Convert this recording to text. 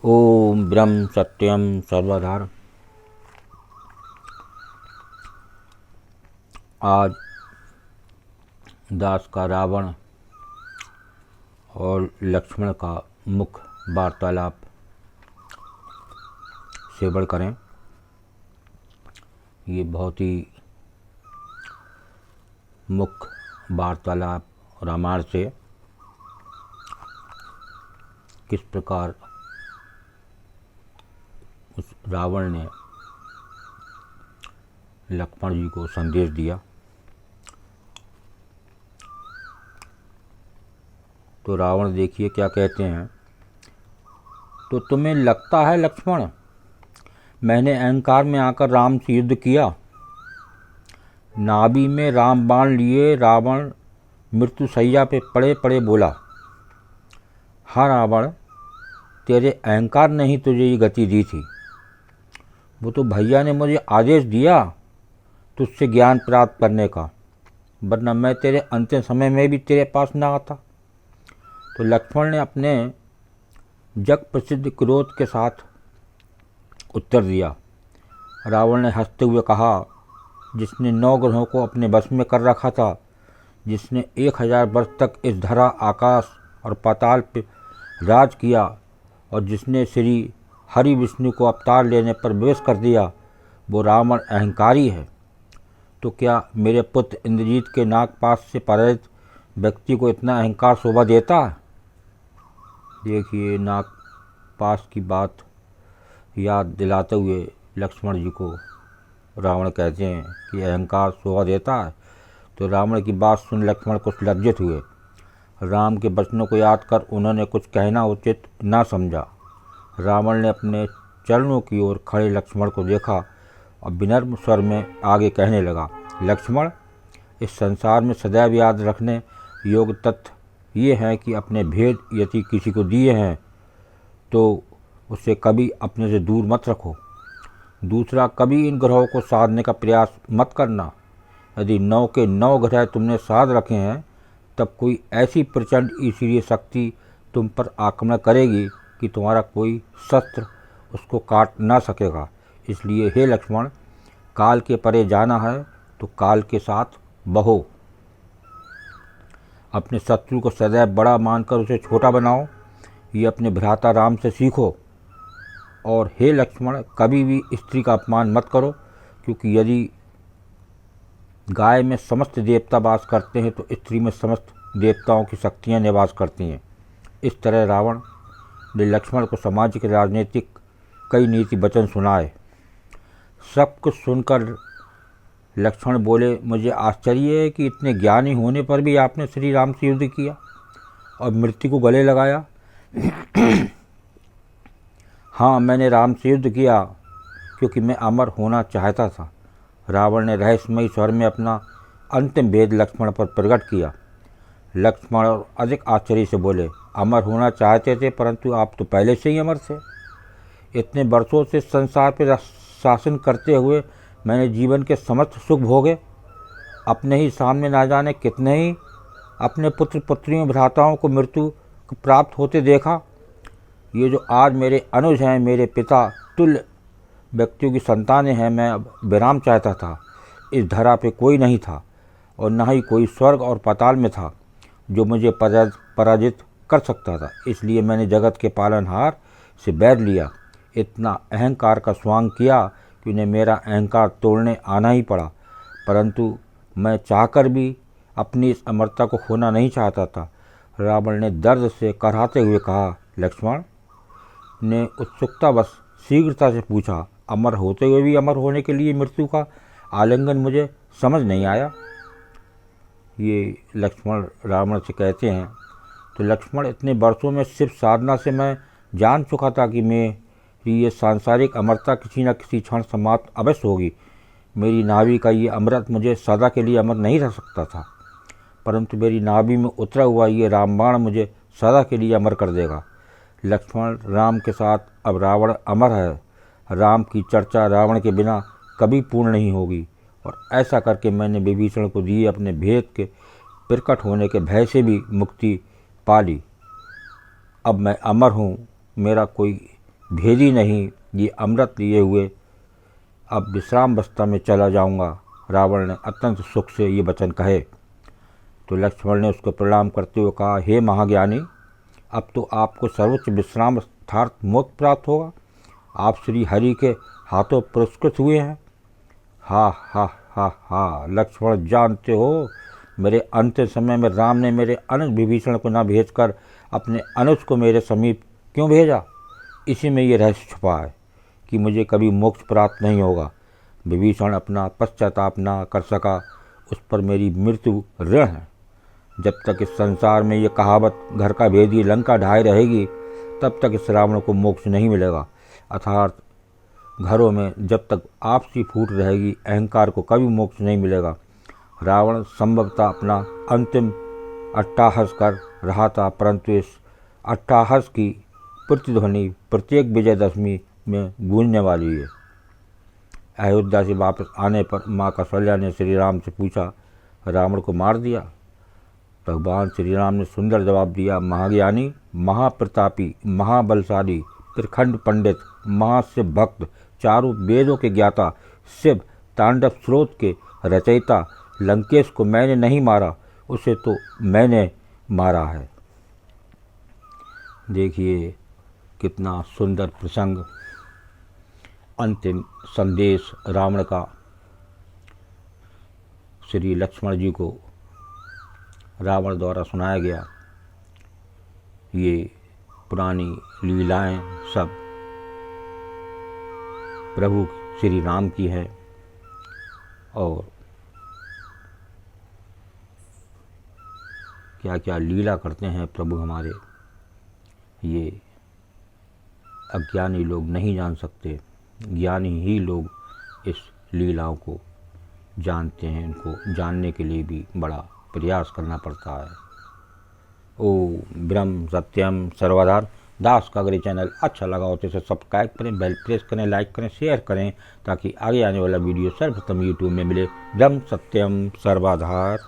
ओम ब्रह्म सत्यम सर्वधार। आज दास का रावण और लक्ष्मण का मुख्य वार्तालाप श्रवण करें। ये बहुत ही मुख्य वार्तालाप रामायण से किस प्रकार उस रावण ने लक्ष्मण जी को संदेश दिया। तो रावण देखिए क्या कहते हैं। तो तुम्हें लगता है लक्ष्मण, मैंने अहंकार में आकर राम से युद्ध किया। नाभि में राम बाण लिए रावण मृत्यु शैया पे पड़े पड़े बोला, हाँ रावण, तेरे अहंकार ने ही तुझे ये गति दी थी। वो तो भैया ने मुझे आदेश दिया तुझसे ज्ञान प्राप्त करने का, वरना मैं तेरे अंतिम समय में भी तेरे पास ना आता। तो लक्ष्मण ने अपने जग प्रसिद्ध क्रोध के साथ उत्तर दिया। रावण ने हंसते हुए कहा, जिसने 9 ग्रहों को अपने वश में कर रखा था, जिसने 1000 वर्ष तक इस धरा आकाश और पाताल पर राज किया और जिसने श्री हरि विष्णु को अवतार लेने पर विवश कर दिया, वो रावण अहंकारी है। तो क्या मेरे पुत्र इंद्रजीत के नागपाश से पराजित व्यक्ति को इतना अहंकार शोभा देता है? देखिए, नागपाश की बात याद दिलाते हुए लक्ष्मण जी को रावण कहते हैं कि अहंकार शोभा देता है। तो रावण की बात सुन लक्ष्मण कुछ लज्जित हुए। राम के वचनों को याद कर उन्होंने कुछ कहना उचित ना समझा। रावण ने अपने चरणों की ओर खड़े लक्ष्मण को देखा और विनम्र स्वर में आगे कहने लगा, लक्ष्मण, इस संसार में सदैव याद रखने योग्य तथ्य ये हैं कि अपने भेद यदि किसी को दिए हैं तो उसे कभी अपने से दूर मत रखो। दूसरा, कभी इन ग्रहों को साधने का प्रयास मत करना। यदि 9 के 9 ग्रह तुमने साध रखे हैं, तब कोई ऐसी प्रचंड ईश्वरीय शक्ति तुम पर आक्रमण करेगी कि तुम्हारा कोई शस्त्र उसको काट ना सकेगा। इसलिए हे लक्ष्मण, काल के परे जाना है तो काल के साथ बहो। अपने शत्रु को सदैव बड़ा मानकर उसे छोटा बनाओ। ये अपने भ्राता राम से सीखो। और हे लक्ष्मण, कभी भी स्त्री का अपमान मत करो, क्योंकि यदि गाय में समस्त देवता वास करते हैं तो स्त्री में समस्त देवताओं की शक्तियाँ निवास करती हैं। इस तरह रावण ने लक्ष्मण को सामाजिक राजनीतिक कई नीति वचन सुनाए। सब कुछ सुनकर लक्ष्मण बोले, मुझे आश्चर्य है कि इतने ज्ञानी होने पर भी आपने श्री राम से युद्ध किया और मृत्यु को गले लगाया। हाँ, मैंने राम से युद्ध किया क्योंकि मैं अमर होना चाहता था। रावण ने रहस्यमयी स्वर में अपना अंतिम भेद लक्ष्मण पर प्रकट किया। लक्ष्मण और अधिक आश्चर्य से बोले, अमर होना चाहते थे, परंतु आप तो पहले से ही अमर थे। इतने वर्षों से संसार पर शासन करते हुए मैंने जीवन के समस्त सुख भोगे। अपने ही सामने ना जाने कितने ही अपने पुत्र पुत्रियों भ्राताओं को मृत्यु प्राप्त होते देखा। ये जो आज मेरे अनुज हैं, मेरे पिता तुल्य व्यक्तियों की संतानें हैं, मैं अब विराम चाहता था। इस धरा पे कोई नहीं था और न ही कोई स्वर्ग और पाताल में था जो मुझे पराजित कर सकता था। इसलिए मैंने जगत के पालनहार से बैर लिया। इतना अहंकार का स्वांग किया कि उन्हें मेरा अहंकार तोड़ने आना ही पड़ा, परंतु मैं चाहकर भी अपनी इस अमरता को खोना नहीं चाहता था। रावण ने दर्द से कराहते हुए कहा। लक्ष्मण ने उत्सुकतावश शीघ्रता से पूछा, अमर होते हुए भी अमर होने के लिए मृत्यु का आलिंगन मुझे समझ नहीं आया। ये लक्ष्मण रावण से कहते हैं। तो लक्ष्मण, इतने वर्षों में सिर्फ साधना से मैं जान चुका था कि मेरी ये सांसारिक अमरता किसी न किसी क्षण समाप्त अवश्य होगी। मेरी नाभि का ये अमृत मुझे सदा के लिए अमर नहीं रह सकता था, परंतु मेरी नाभि में उतरा हुआ ये रामबाण मुझे सदा के लिए अमर कर देगा। लक्ष्मण, राम के साथ अब रावण अमर है। राम की चर्चा रावण के बिना कभी पूर्ण नहीं होगी। और ऐसा करके मैंने विभीषण को दिए अपने भेद के प्रकट होने के भय से भी मुक्ति पा ली। अब मैं अमर हूँ, मेरा कोई भेदी नहीं, ये अमृत लिए हुए अब विश्राम अवस्था में चला जाऊंगा। रावण ने अत्यंत सुख से ये वचन कहे तो लक्ष्मण ने उसको प्रणाम करते हुए कहा, हे महाज्ञानी, अब तो आपको सर्वोच्च विश्राम अर्थात मोक्ष प्राप्त होगा। आप श्री हरि के हाथों पुरस्कृत हुए हैं। हा हा हा हा, लक्ष्मण जानते हो, मेरे अंतिम समय में राम ने मेरे अनुज विभीषण को न भेजकर अपने अनुज को मेरे समीप क्यों भेजा? इसी में ये रहस्य छुपा है कि मुझे कभी मोक्ष प्राप्त नहीं होगा। विभीषण अपना पश्चाताप न कर सका, उस पर मेरी मृत्यु ऋण है। जब तक इस संसार में ये कहावत घर का भेदी लंका ढाई रहेगी, तब तक इस रावण को मोक्ष नहीं मिलेगा। अर्थात घरों में जब तक आपसी फूट रहेगी, अहंकार को कभी मोक्ष नहीं मिलेगा। रावण संभवतः अपना अंतिम अट्टहास कर रहा था, परंतु इस अट्टहास की प्रतिध्वनि प्रत्येक विजयदशमी में गूंजने वाली है। अयोध्या से वापस आने पर माँ कौशल्या ने श्री राम से पूछा, रावण को मार दिया? भगवान श्री राम ने सुंदर जवाब दिया, महाज्ञानी, महाप्रतापी, महाबलशाली, त्रिखंड पंडित, महाशिव भक्त, चारों वेदों के ज्ञाता, शिव तांडव स्रोत के रचयिता लंकेश को मैंने नहीं मारा, उसे तो मैंने मारा है। देखिए कितना सुंदर प्रसंग, अंतिम संदेश रावण का श्री लक्ष्मण जी को रावण द्वारा सुनाया गया। ये पुरानी लीलाएं सब प्रभु श्री राम की है और क्या क्या लीला करते हैं प्रभु हमारे, ये अज्ञानी लोग नहीं जान सकते। ज्ञानी ही लोग इस लीलाओं को जानते हैं, इनको जानने के लिए भी बड़ा प्रयास करना पड़ता है। ओम ब्रह्म सत्यम सर्वधार दास का। अगर ये चैनल अच्छा लगा हो तो इसे सब्सक्राइब करें, बेल प्रेस करें, लाइक करें, शेयर करें, ताकि आगे आने वाला वीडियो सर्वप्रथम यूट्यूब में मिले। ब्रह्म सत्यम सर्वाधार।